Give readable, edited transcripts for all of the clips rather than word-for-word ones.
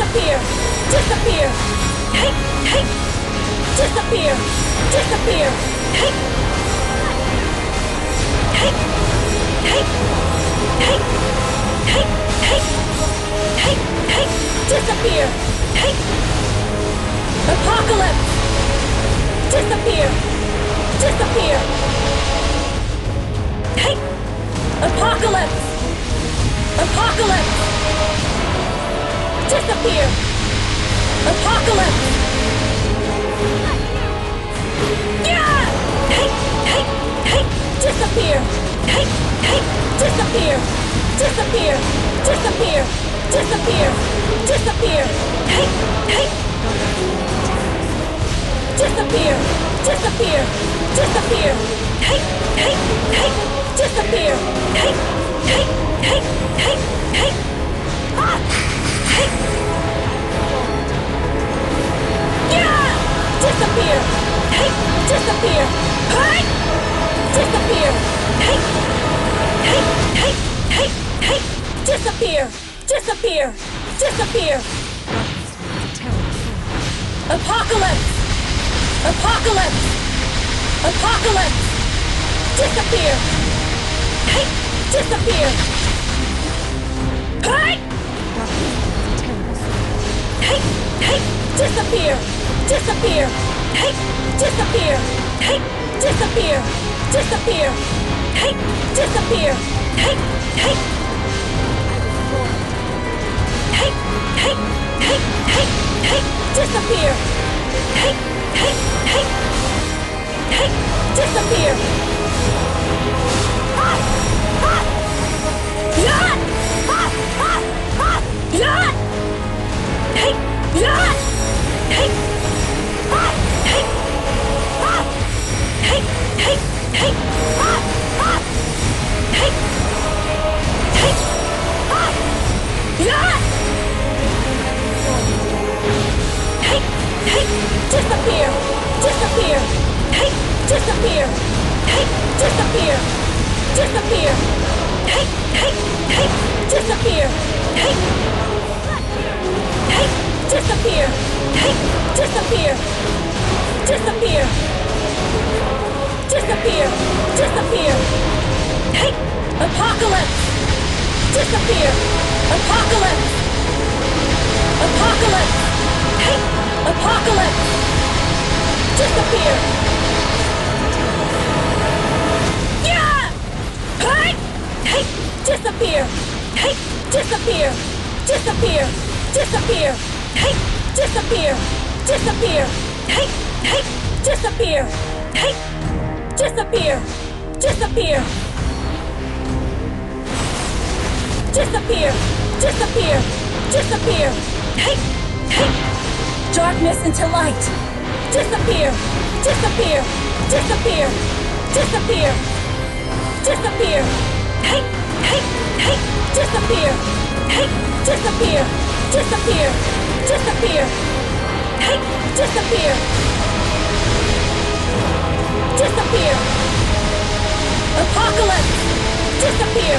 Disappear! Disappear! Hey! Hey! Disappear! Disappear! Hey! Hey! Hey! Hey! Hey! Hey! Hey! Hey! Disappear! Hey! Apocalypse! Disappear! Disappear! Hey! Apocalypse! Apocalypse! Disappear! Apocalypse! Yeah! Hey! Hey! Hey! Disappear! Hey! Hey! Disappear! Disappear! Disappear! Disappear! Disappear! Hey! Hey! Disappear! Disappear! Disappear! Hey! Hey! Hey! Disappear! Hey! Hey! Hey! Hey! Hey! Ah! Hey! Yeah! Disappear! Hey! Disappear! Hey! Disappear! Hey! Hey! Hey! Hey! Hey! Disappear! Disappear! Disappear! Apocalypse! Apocalypse! Apocalypse! Disappear! Hey! Disappear! Hey! Hey! Hey! Disappear! Disappear! Hey! Disappear! Hey! Disappear! Disappear! Hey! Disappear! Hey! Hey! Hey! Hey! Hey! Hey! Hey! Disappear! Hey! Hey! Hey! Hey! Disappear! Ah! Ah! Yeah! Ah! Ah! Ah! Yeah! Hey! Yeah! Hey! Ah! Hey! Ah! Hey! Hey! Hey! Ah! Ah! Hey! Hey! Ah! Yeah! Hey! Hey! Disappear! Disappear! Hey! Disappear! Hey! Disappear! Disappear! Hey! Hey! Hey! Disappear! Hey! Hey! Disappear! Hey! Disappear! Disappear! Disappear! Disappear! Hey! Apocalypse! Disappear! Apocalypse! Apocalypse! Hey! Apocalypse! Disappear! Yeah! Hey! Hey! Disappear! Hey! Disappear! Disappear! Disappear! Hey! Disappear! Disappear! Hey! Hey! Disappear! Hey! Disappear! Disappear! Disappear! Disappear! Disappear! Hey! Hey! Darkness into light! Disappear! Disappear! Disappear! Disappear! Disappear! Hey! Hey! Hey! Disappear! Hey! Disappear! Disappear! Disappear! Hey! Disappear! Disappear! Apocalypse! Disappear!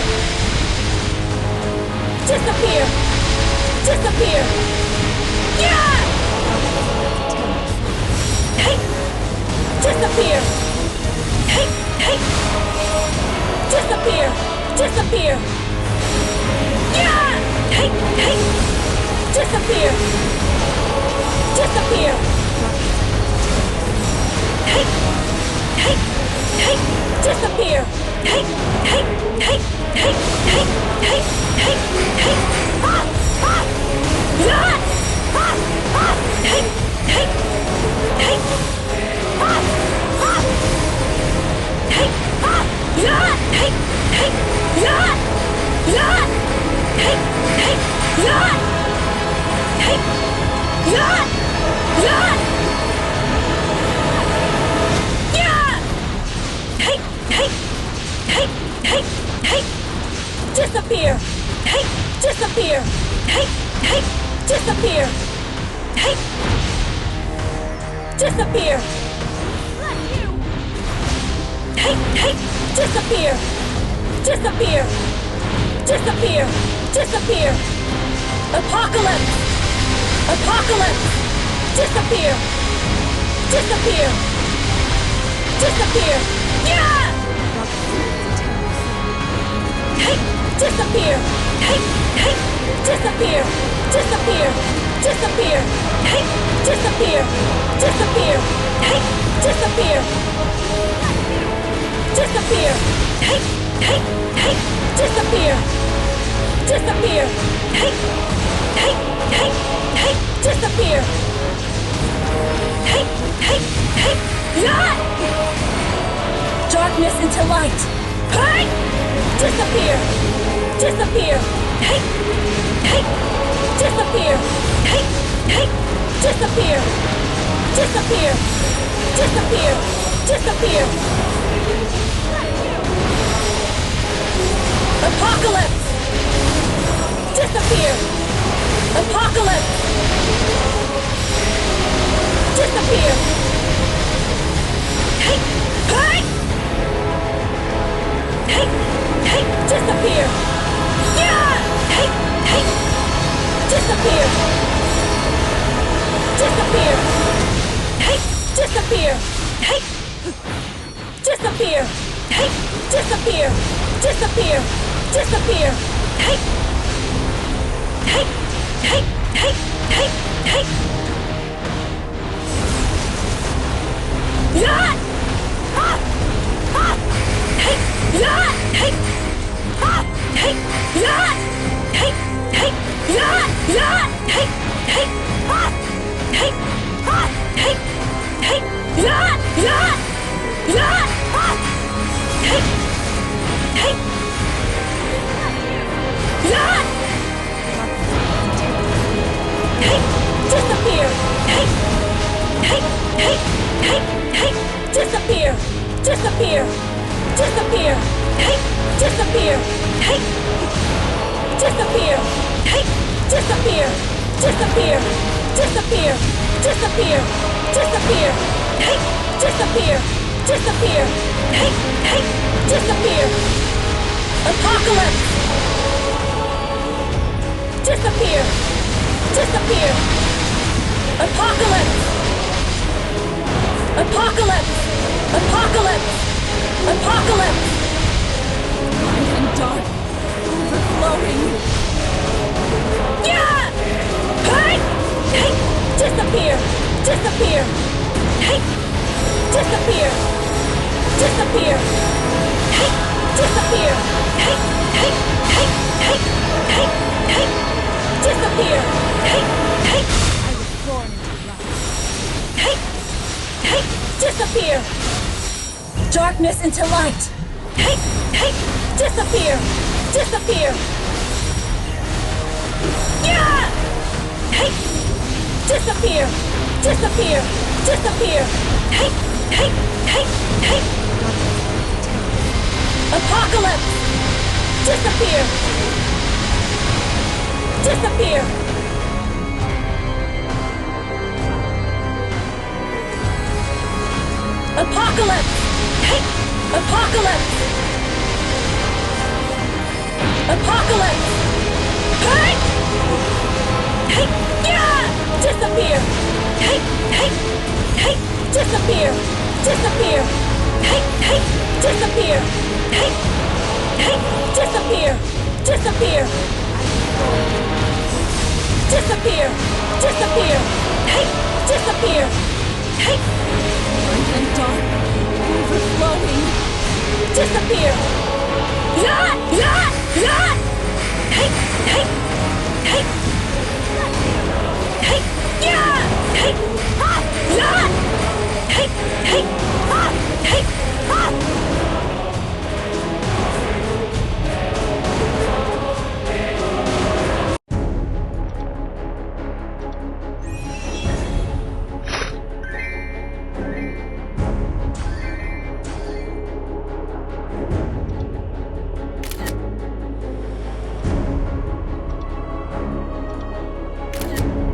Disappear! Disappear! Yeah! Hey! Disappear! Hey! Hey! Disappear! Disappear! Yeah! Hey! Hey! Disappear! Disappear! Hey! Hey! Hey! Disappear! Hey! Hey! Hey! Hey! Hey! Hey! Hey! Hey! Ah! Ah! Yeah! Ah! Ah! Hey! Hey! Hey! Ah! Ah! Hey! Ah! Yeah! Hey! Hey! Yeah! Yeah! Hey! Hey! Yeah! Hey! Yeah! Yeah! Yeah! Hey! Hey! Hey! Hey! Hey! Disappear! Hey! Disappear! Hey! Hey! Disappear! Hey! Disappear! Hey! Hey! Disappear! Disappear! Disappear! Disappear! Apocalypse! Apocalypse! Disappear! Disappear! Disappear! Yeah! Hey! Disappear! Hey! Hey! Disappear! Disappear! Disappear! Hey! Disappear! Disappear! Hey! Disappear! Disappear! Hey! Hey! Hey! Disappear! Disappear! Hey! Hey! Hey! Hey! Disappear! Hey! Hey! Hey! Yeah! Darkness into light! Hey! Disappear! Disappear! Hey! Hey! Disappear! Hey! Hey! Disappear! Disappear! Disappear! Disappear! Apocalypse! Disappear! Apocalypse! Disappear! Hey! Hey! Hey! Hey! Disappear! Yeah! Hey! Hey! Disappear! Disappear! Hey! Disappear! Hey! Disappear! Hey! Disappear! Disappear! Disappear! Hey! Hey! Hey! Hey! Hey! Hey! Yeah! Ah! Ah! Hey! Yeah! Hey! Ah! Hey! Yeah! Hey! Hey! Yeah! Yeah! Hey! Hey! Ah! Hey! Ah! Hey! Hey! Yeah! Yeah! Yeah! Ah! Hey! Hey! Yeah! Hey! Disappear! Hey! Hey! Hey! Hey! Hey! Disappear! Disappear! Disappear! Hey! Disappear! Hey! Disappear! Hey! Disappear! Disappear! Disappear! Disappear! Disappear! Hey! Disappear! Disappear! Hey! Hey! Disappear! Apocalypse! Disappear! Disappear! Apocalypse! Apocalypse! Apocalypse! Apocalypse! Light and dark, overflowing. Yeah! Hey! Hey! Disappear! Disappear! Hey! Disappear! Disappear! Hey! Disappear! Hey! Hey! Hey! Hey! Hey! Hey! Disappear! Hey! Hey! I was born into light. Hey! Hey! Disappear! Darkness into light! Hey! Hey! Disappear! Disappear! Yeah! Hey! Disappear! Disappear! Disappear! Hey! Hey! Hey! Hey! Apocalypse! Disappear! Disappear! Apocalypse! Hey! Apocalypse! Apocalypse! Hey! Hey! Yeah! Disappear! Hey! Hey! Hey! Disappear! Disappear! Hey! Hey! Disappear! Hey! Hey! Disappear! Disappear! Disappear! Disappear! Hey! Disappear! Hey! Light and dark, overflowing. Disappear! Yeah! Yeah! Yeah! Hey! Hey! Hey! Hey! Yeah! Hey! Ah! Yeah! Hey! Hey! Ah! Hey! Ah!